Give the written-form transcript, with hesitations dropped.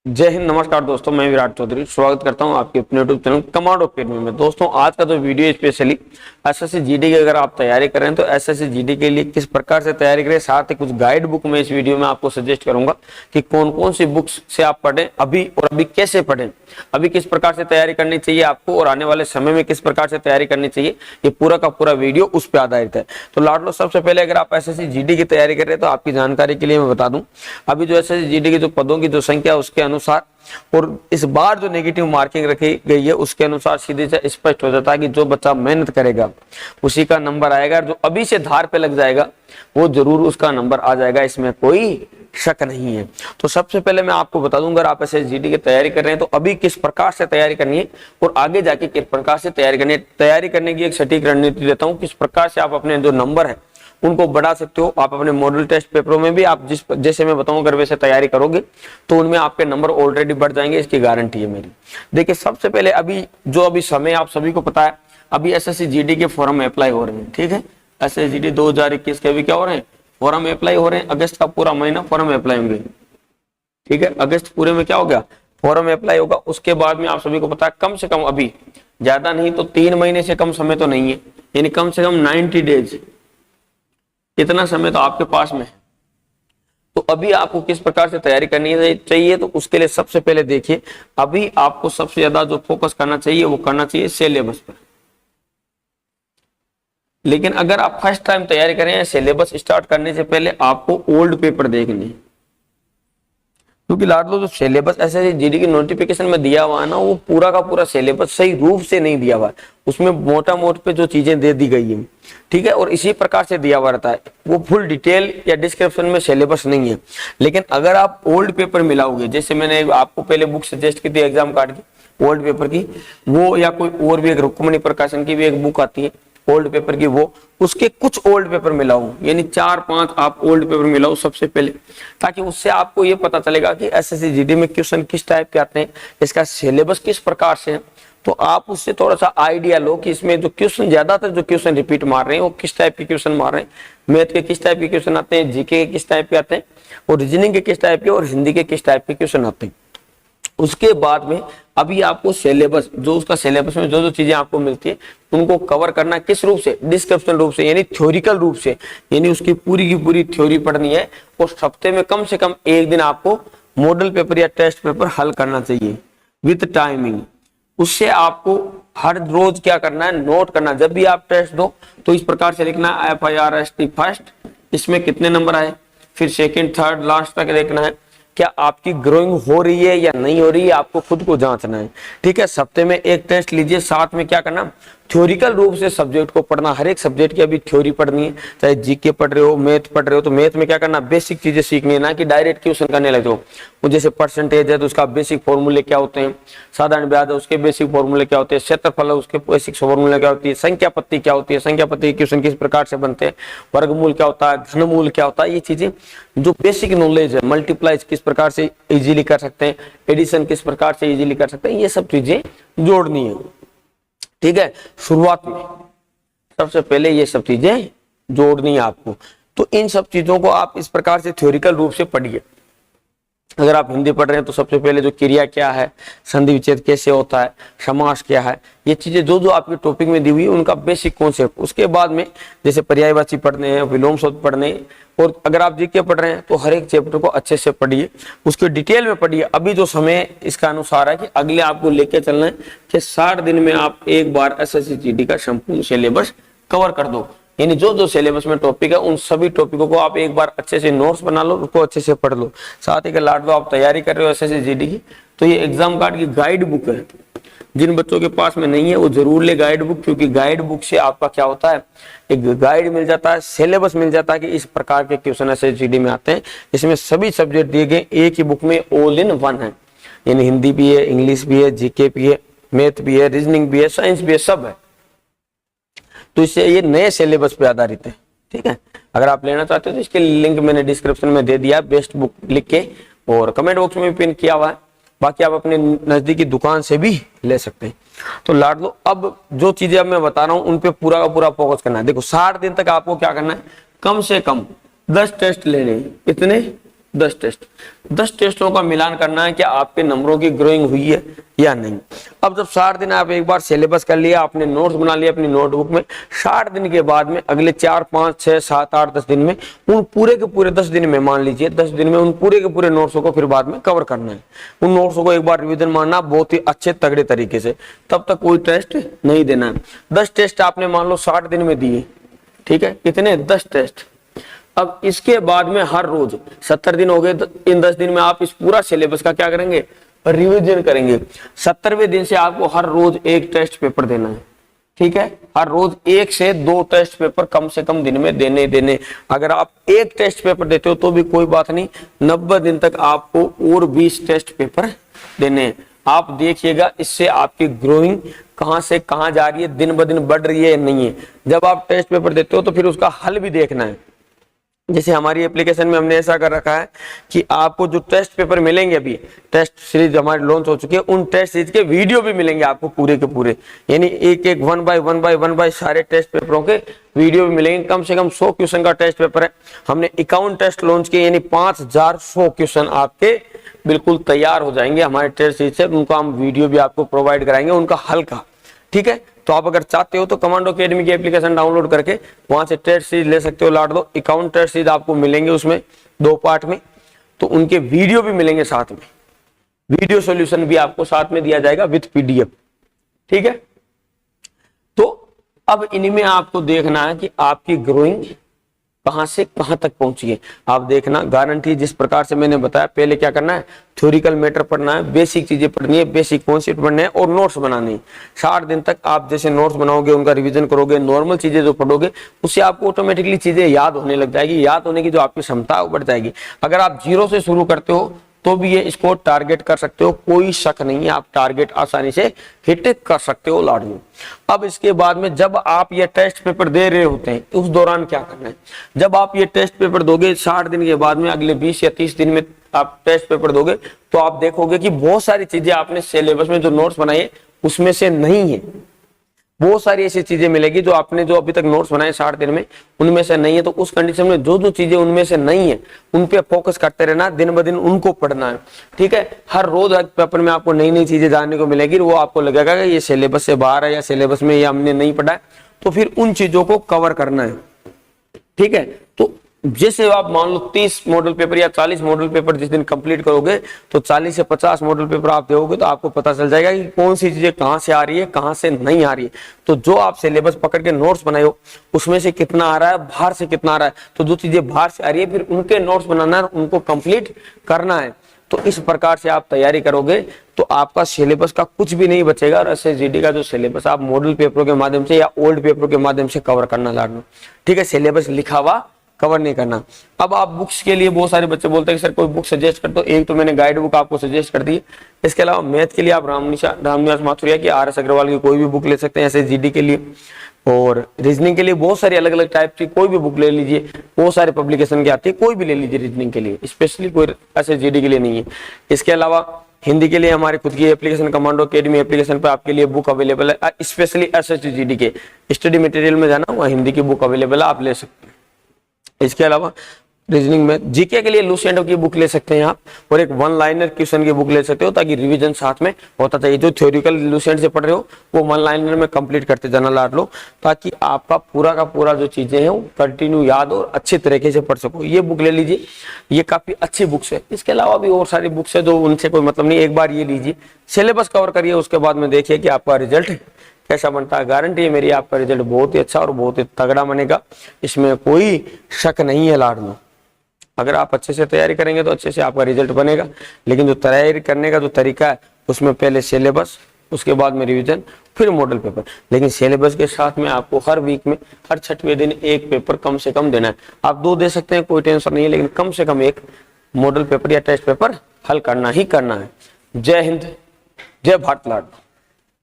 जय हिंद। नमस्कार दोस्तों, मैं विराट चौधरी स्वागत करता हूं आपके अपने यूट्यूब चैनल कमांड अकेडमी में। दोस्तों, आज का जो वीडियो स्पेशली एसएससी जीडी की अगर आप तैयारी कर रहे हैं तो एसएससी जीडी के लिए किस प्रकार से तैयारी करें, साथ ही कुछ गाइड बुक में इस वीडियो में आपको सजेस्ट करूंगा कि कौन कौन सी बुक्स से आप पढ़ें अभी और अभी कैसे पढ़ें, अभी किस प्रकार से तैयारी करनी चाहिए आपको और आने वाले समय में किस प्रकार से तैयारी करनी चाहिए। ये पूरा का पूरा वीडियो उस पर आधारित है। तो लाडलो, सबसे पहले अगर आप एसएससी जीडी की तैयारी कर रहे हैं तो आपकी जानकारी के लिए मैं बता दूं, अभी जो एसएससी जीडी की जो पदों की जो संख्या उसके अनुसार और इस बार जो नेगेटिव मार्किंग रखी गई है उसके अनुसार सीधे से स्पष्ट हो जाता है कि जो बच्चा मेहनत करेगा उसी का नंबर आएगा, जो अभी से धार पे लग जाएगा वो जरूर उसका नंबर आ जाएगा, इसमें कोई शक नहीं है। तो सबसे पहले मैं आपको बता दूंगा, अगर आप एसएसजी की तैयारी कर रहे हैं तो अभी किस प्रकार से तैयारी करनी है और आगे जाके किस प्रकार से तैयारी करनी है। तैयारी करने की एक सटीक रणनीति देता हूं, किस प्रकार से आप अपने जो नंबर है उनको बढ़ा सकते हो। आप अपने मॉडल टेस्ट पेपरों में भी आप जैसे मैं बताऊं अगर वैसे तैयारी करोगे तो उनमें आपके नंबर ऑलरेडी बढ़ जाएंगे, इसकी गारंटी है मेरी। देखिए, सबसे पहले अभी समय आप सभी को पता है, अभी एसएससी जीडी के फॉर्म अप्लाई हो रहे हैं। ठीक है, एसएससी जीडी 2021 के अभी क्या हो रहे हैं, फॉर्म अप्लाई हो रहे हैं। अगस्त का पूरा महीना फॉर्म अप्लाई होंगे। ठीक है, अगस्त पूरे में क्या हो गया, फॉर्म अप्लाई होगा। उसके बाद में आप सभी को पता है कम से कम, अभी ज्यादा नहीं तो 3 महीने से कम समय तो नहीं है, यानी कम से कम 90 डेज, इतना समय तो आपके पास में है। तो अभी आपको किस प्रकार से तैयारी करनी चाहिए, तो उसके लिए सबसे पहले देखिए, अभी आपको सबसे ज्यादा जो फोकस करना चाहिए वो करना चाहिए सिलेबस पर। लेकिन अगर आप फर्स्ट टाइम तैयारी करें, सिलेबस स्टार्ट करने से पहले आपको ओल्ड पेपर देखने, क्योंकि लाडलो जो सिलेबस एसएससी जीडी की नोटिफिकेशन में दिया हुआ है ना, वो पूरा का पूरा सिलेबस सही रूप से नहीं दिया हुआ है, उसमें मोटा मोट पे जो चीजें दे दी गई है। ठीक है, और इसी प्रकार से दिया हुआ रहता है, वो फुल डिटेल या डिस्क्रिप्शन में सिलेबस नहीं है। लेकिन अगर आप ओल्ड पेपर मिलाओगे, जैसे मैंने आपको पहले बुक सजेस्ट की थी एग्जाम कार्ड की ओल्ड पेपर की, वो या कोई और भी एक रुक्मणी प्रकाशन की भी एक बुक आती है ओल्ड पेपर की, वो उसके कुछ ओल्ड पेपर मिलाओ, यानी 4-5 आप ओल्ड पेपर मिलाओ सबसे पहले, ताकि उससे आपको ये पता चलेगा कि एसएससी जीडी में क्वेश्चन किस टाइप के आते हैं, इसका सिलेबस किस प्रकार से है। तो आप उससे थोड़ा सा आइडिया लो कि इसमें जो क्वेश्चन, ज्यादातर जो क्वेश्चन रिपीट मार रहे हैं वो किस टाइप के क्वेश्चन मार रहे हैं, मैथ के किस टाइप के क्वेश्चन आते हैं, जीके के किस टाइप के आते हैं, और रीजनिंग के किस टाइप के और हिंदी के किस टाइप के क्वेश्चन आते हैं। उसके बाद में अभी आपको सिलेबस, जो उसका सिलेबस में जो जो चीजें आपको मिलती है उनको कवर करना किस रूप से, डिस्क्रिप्शन रूप से, यानी थ्योरिकल रूप से, यानी उसकी पूरी की पूरी थ्योरी पढ़नी है। और हफ्ते में कम से कम एक दिन आपको मॉडल पेपर या टेस्ट पेपर हल करना चाहिए विद टाइमिंग। उससे आपको हर रोज क्या करना है, नोट करना। जब भी आप टेस्ट दो तो इस प्रकार से लिखना है FIRST फर्स्ट, इसमें कितने नंबर आए, फिर सेकंड थर्ड लास्ट तक देखना है क्या आपकी ग्रोइंग हो रही है या नहीं हो रही है, आपको खुद को जांचना है। ठीक है, सप्ते में एक टेस्ट लीजिए, साथ में क्या करना, थ्योरिकल रूप से सब्जेक्ट को पढ़ना। हर एक सब्जेक्ट की अभी थ्योरी पढ़नी है, चाहे जीके पढ़ रहे हो, मैथ पढ़ रहे हो, तो मैथ में क्या करना, बेसिक चीजें सीखनी है, ना कि डायरेक्ट क्वेश्चन करने लगे हो। जैसे परसेंटेज है तो उसका बेसिक फॉर्मूले क्या होते हैं, साधारण ब्याज है उसके बेसिक फॉर्मूले क्या होते हैं, क्षेत्रफल है उसके बेसिक फॉर्मूले क्या होती है, संख्या पत्ती क्या होती है, संख्या पत्ती क्वेश्चन किस प्रकार से बनते हैं, वर्गमूल क्या होता है, घनमूल क्या होता है, ये चीजें जो बेसिक नॉलेज है, मल्टीप्लाई किस प्रकार से इजीली कर सकते हैं, एडिशन किस प्रकार से इजीली कर सकते हैं, ये सब चीजें जोड़नी है। ठीक है, शुरुआत में सबसे पहले ये सब चीजें जोड़नी है आपको। तो इन सब चीजों को आप इस प्रकार से थ्योरिकल रूप से पढ़िए। अगर आप हिंदी पढ़ रहे हैं तो सबसे पहले जो क्रिया क्या है, संधि विच्छेद कैसे होता है, समास क्या है, ये चीजें जो जो आपके टॉपिक में दी हुई है उनका बेसिक कॉन्सेप्ट। उसके बाद में जैसे पर्यायवाची पढ़ने हैं, विलोम शब्द पढ़ने, और अगर आप जीके पढ़ रहे हैं तो हर एक चैप्टर को अच्छे से पढ़िए, उसके डिटेल में पढ़िए। अभी जो समय इसका अनुसार है कि अगले आपको लेके चलना है कि 60 दिन में आप एक बार एसएससी जीडी का संपूर्ण सिलेबस कवर कर दो, यानी जो जो सिलेबस में टॉपिक है उन सभी टॉपिकों को आप एक बार अच्छे से नोट्स बना लो, उसको अच्छे से पढ़ लो। साथ ही लाडलो आप तैयारी कर रहे हो एसएससी जीडी की, तो ये एग्जाम कार्ड की गाइड बुक है, जिन बच्चों के पास में नहीं है वो जरूर ले गाइड बुक, क्योंकि गाइड बुक से आपका क्या होता है, एक गाइड मिल जाता है, सिलेबस मिल जाता है कि इस प्रकार के क्वेश्चन एसएससी जीडी में आते हैं। इसमें सभी सब्जेक्ट दिए गए एक ही बुक में, ऑल इन वन है, यानी हिंदी भी है, इंग्लिश भी है, जीके भी है, मैथ भी है, रीजनिंग भी है, साइंस भी है, सब है। तो इससे ये नए सिलेबस पे आधारित है। ठीक है, अगर आप लेना चाहते हो तो इसके लिंक मैंने डिस्क्रिप्शन में दे दिया, बेस्ट बुक लिख के, और कमेंट बॉक्स में भी पिन किया हुआ है। बाकी आप अपने नजदीकी दुकान से भी ले सकते हैं। तो लाडलो, अब जो चीजें अब मैं बता रहा हूं उन पे पूरा का पूरा फोकस करना है। देखो, 60 दिन तक आपको क्या करना है, कम से कम 10 टेस्ट लेने हैं। कितने, 10 टेस्ट, 10 टेस्टों का मिलान करना है कि आपके नंबरों की ग्रोइंग हुई है या नहीं। अब जब 60 दिन आप एक बार सिलेबस कर लिया, आपने नोट्स बना लिया अपनी नोटबुक में, 60 दिन के बाद में अगले 4, 5, 6, 7, 8, 10 दिन में उन पूरे के पूरे 10 दिन में, मान लीजिए 10 दिन में उन पूरे के पूरे नोट्सों को फिर बाद में कवर करना है। उन नोट्सों को एक बार रिवीजन मारना बहुत ही अच्छे तगड़े तरीके से, तब तक कोई टेस्ट नहीं देना है। 10 टेस्ट आपने मान लो 60 दिन में दिए, ठीक है, कितने 10 टेस्ट। अब इसके बाद में हर रोज 70 दिन हो गए, इन 10 दिन में आप इस पूरा सिलेबस का क्या करेंगे, रिवीजन करेंगे। 70वें दिन से आपको हर रोज एक टेस्ट पेपर देना है, ठीक है, हर रोज 1 से 2 टेस्ट पेपर कम से कम दिन में देने। अगर आप एक टेस्ट पेपर देते हो तो भी कोई बात नहीं, 90 दिन तक आपको और 20 टेस्ट पेपर देने। आप देखिएगा इससे आपकी ग्रोइंग कहां से कहां जा रही है, दिन ब दिन बढ़ रही है नहीं है। जब आप टेस्ट पेपर देते हो तो फिर उसका हल भी देखना है। जैसे हमारी एप्लीकेशन में हमने ऐसा कर रखा है कि आपको जो टेस्ट पेपर मिलेंगे, अभी टेस्ट सीरीज हमारे लॉन्च हो चुकी है, उन टेस्ट सीरीज के वीडियो भी मिलेंगे आपको पूरे के पूरे, यानी एक एक 1 बाय 1 सारे टेस्ट पेपरों के वीडियो भी मिलेंगे। कम से कम 100 क्वेश्चन का टेस्ट पेपर है। हमने 51 टेस्ट लॉन्च किए, यानी 5100 क्वेश्चन आपके बिल्कुल तैयार हो जाएंगे हमारे टेस्ट सीरीज से। उनका हम वीडियो भी आपको प्रोवाइड कराएंगे, उनका हल का, ठीक है। तो आप अगर चाहते हो तो कमांडो अकेडमी की एप्लीकेशन डाउनलोड करके वहां से टेस्ट सीरीज ले सकते हो, लाट दो। 51 टेस्ट सीरीज आपको मिलेंगे उसमें 2 पार्ट में, तो उनके वीडियो भी मिलेंगे साथ में, वीडियो सॉल्यूशन भी आपको साथ में दिया जाएगा विद पीडीएफ, ठीक है। तो अब इनमें आपको देखना है कि आपकी ग्रोइंग कहां से कहां तक पहुंची है। आप देखना, गारंटी जिस प्रकार से मैंने बताया, पहले क्या करना है, थ्योरिकल मैटर पढ़ना है, बेसिक चीजें पढ़नी है, बेसिक कॉन्सेप्ट पढ़ने हैं और नोट्स बनाने हैं। 60 दिन तक आप जैसे नोट्स बनाओगे, उनका रिवीजन करोगे, नॉर्मल चीजें जो पढ़ोगे उससे आपको ऑटोमेटिकली चीजें याद होने लग जाएगी। याद होने की जो आपकी क्षमता है वो बढ़ जाएगी। अगर आप 0 से शुरू करते हो तो भी ये इसको टारगेट कर सकते हो, कोई शक नहीं है, आप टारगेट आसानी से हिट कर सकते हो लाडू। अब इसके बाद में जब आप ये टेस्ट पेपर दे रहे होते हैं उस दौरान क्या करना है, जब आप ये टेस्ट पेपर दोगे 60 दिन के बाद में, अगले 20 या 30 दिन में आप टेस्ट पेपर दोगे, तो आप देखोगे कि बहुत सारी चीजें आपने सिलेबस में जो नोट्स बनाए उसमें से नहीं है। बहुत सारी ऐसी चीजें मिलेगी जो आपने जो अभी तक नोट्स बनाए 60 दिन में उनमें से नहीं है। तो उस कंडीशन में जो जो चीजें उनमें से नहीं है उन पे फोकस करते रहना, दिन ब दिन उनको पढ़ना है, ठीक है। हर रोज हर पेपर में आपको नई नई चीजें जानने को मिलेगी, वो आपको लगेगा कि ये सिलेबस से बाहर है या सिलेबस में ये हमने नहीं पढ़ा है, तो फिर उन चीजों को कवर करना है, ठीक है। तो जैसे आप मान लो 30 मॉडल पेपर या 40 मॉडल पेपर जिस दिन कंप्लीट करोगे तो 40 से 50 मॉडल पेपर आप दोगे तो आपको पता चल जाएगा कि कौन सी चीजें कहां से आ रही है, कहां से नहीं आ रही है। तो जो आप सिलेबस पकड़ के नोट्स बनाए हो उसमें से कितना आ रहा है, बाहर से कितना आ रहा है। तो जो चीजें बाहर से आ रही है फिर उनके नोट्स बनाना है, उनको कंप्लीट करना है। तो इस प्रकार से आप तैयारी करोगे तो आपका सिलेबस का कुछ भी नहीं बचेगा। और एसएसजीडी का जो सिलेबस आप मॉडल पेपरों के माध्यम से या ओल्ड पेपरों के माध्यम से कवर करना लाडू, ठीक है। सिलेबस लिखा हुआ कवर नहीं करना। अब आप बुक्स के लिए बहुत सारे बच्चे बोलते हैं कि सर कोई बुक सजेस्ट कर दो। एक तो मैंने गाइड बुक आपको सजेस्ट कर दी, इसके अलावा मैथ के लिए आप रामनिवास माथुरिया की, RS अग्रवाल की कोई भी बुक ले सकते हैं एसएसजीडी के लिए। और रीजनिंग के लिए बहुत सारी अलग अलग टाइप की कोई भी बुक ले लीजिए, बहुत सारे पब्लिकेशन की आती है, कोई भी ले लीजिए रीजनिंग के लिए, स्पेशली कोई एसएसजीडी के लिए नहीं है। इसके अलावा हिंदी के लिए हमारी खुद की एप्लीकेशन कमांडो अकेडमी एप्लीकेशन पर आपके लिए बुक अवेलेबल है, स्पेशली एसएसजीडी के स्टडी मटेरियल में जाना, वहाँ हिंदी की बुक अवेलेबल है, आप ले सकते हैं। इसके अलावा रीजनिंग में जीके के लिए लूसेंट की बुक ले सकते हैं आप, और एक 1 लाइनर क्वेश्चन की बुक ले सकते हो, ताकि रिवीजन साथ में होता चाहिए। जो थ्योरिकल लूसेंट से पढ़ रहे हो वो 1 लाइनर में कंप्लीट करते जाना लाड लो, ताकि आपका पूरा का पूरा जो चीजें हैं वो कंटिन्यू याद और अच्छे तरीके से पढ़ सको। ये बुक ले लीजिए, ये काफी अच्छी बुक्स है। इसके अलावा भी और सारी बुक्स है जो उनसे कोई मतलब नहीं, एक बार ये लीजिए, सिलेबस कवर करिए, उसके बाद में देखिए कि आपका रिजल्ट कैसा बनता है। गारंटी है मेरी, आपका रिजल्ट बहुत ही अच्छा और बहुत ही तगड़ा बनेगा, इसमें कोई शक नहीं है लाड लो। अगर आप अच्छे से तैयारी करेंगे तो अच्छे से आपका रिजल्ट बनेगा। लेकिन जो तैयारी करने का जो तरीका है उसमें पहले सिलेबस, उसके बाद में रिवीजन, फिर मॉडल पेपर। लेकिन सिलेबस के साथ में आपको हर वीक में हर 6वें दिन एक पेपर कम से कम देना है। आप 2 दे सकते हैं, कोई टेंशन नहीं है, लेकिन कम से कम एक मॉडल पेपर या टेस्ट पेपर हल करना ही करना है। जय हिंद, जय भारत लाड।